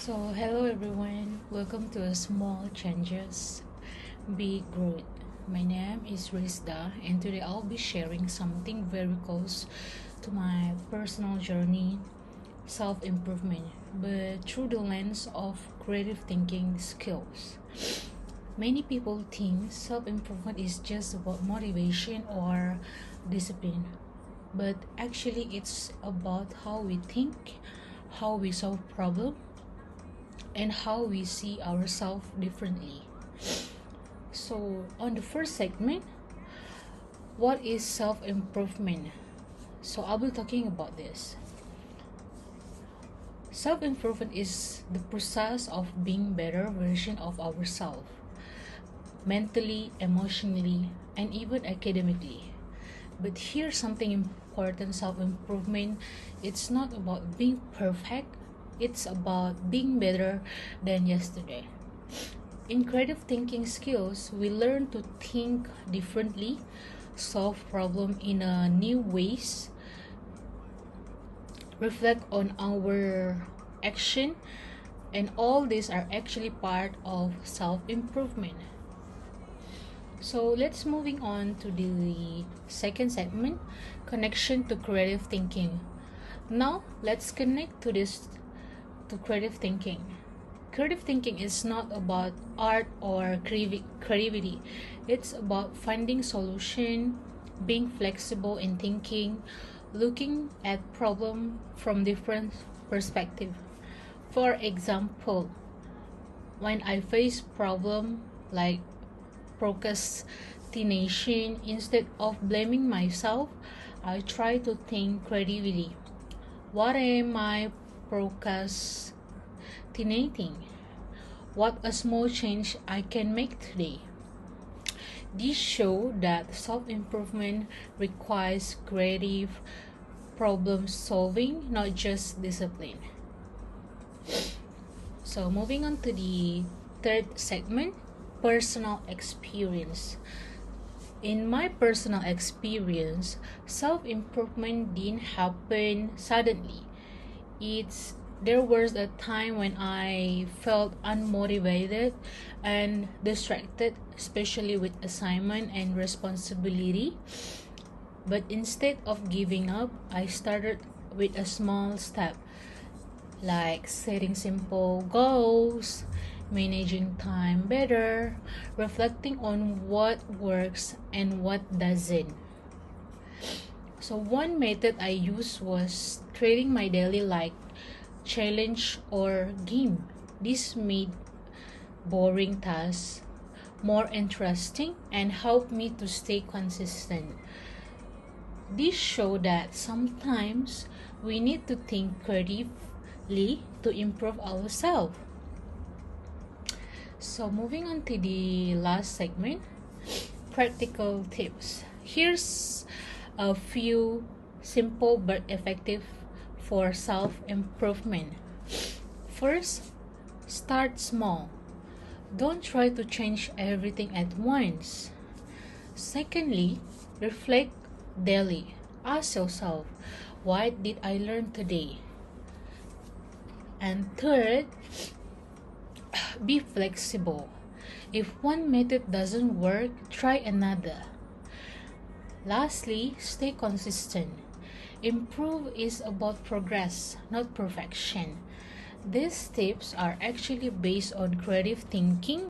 Hello everyone, welcome to a Small Changes, Big Growth. My name is Rizda, and today I'll be sharing something very close to my personal journey, self improvement, but through the lens of creative thinking skills. Many people think self improvement is just about motivation or discipline, but actually, it's about how we think, how we solve problems, and how we see ourselves differently. On the first segment, what is self improvement? I'll be talking about this. Self improvement is the process of being better version of ourselves, mentally, emotionally, and even academically. But here's something important: self improvement, it's not about being perfect, it's about being better than yesterday. In creative thinking skills, we learn to think differently, solve problems in a new ways, reflect on our action, and all these are actually part of self improvement. Let's moving on to the second segment, connection to creative thinking. Now let's connect to this to creative thinking. Creative thinking is not about art or creativity. It's about finding solution, being flexible in thinking, looking at problem from different perspective. For example, when I face problem like procrastination, instead of blaming myself, I try to think creatively. What am I procrastinating? What a small change I can make today. This show that self-improvement requires creative problem solving, not just discipline. Moving on to the third segment, personal experience. In my personal experience, self-improvement didn't happen suddenly. There was a time when I felt unmotivated and distracted, especially with assignment and responsibility. But instead of giving up, I started with a small step, like setting simple goals, managing time better, reflecting on what works and what doesn't. One method I used was treating my daily like challenge or game. This made boring tasks more interesting and helped me to stay consistent. This showed that sometimes we need to think creatively to improve ourselves. Moving on to the last segment, practical tips. Here's a few simple but effective for self improvement. First, start small. Don't try to change everything at once. Secondly, reflect daily. Ask yourself, what did I learn today? And third, be flexible. If one method doesn't work, try another. Lastly, stay consistent. Improve is about progress, not perfection. These tips are actually based on creative thinking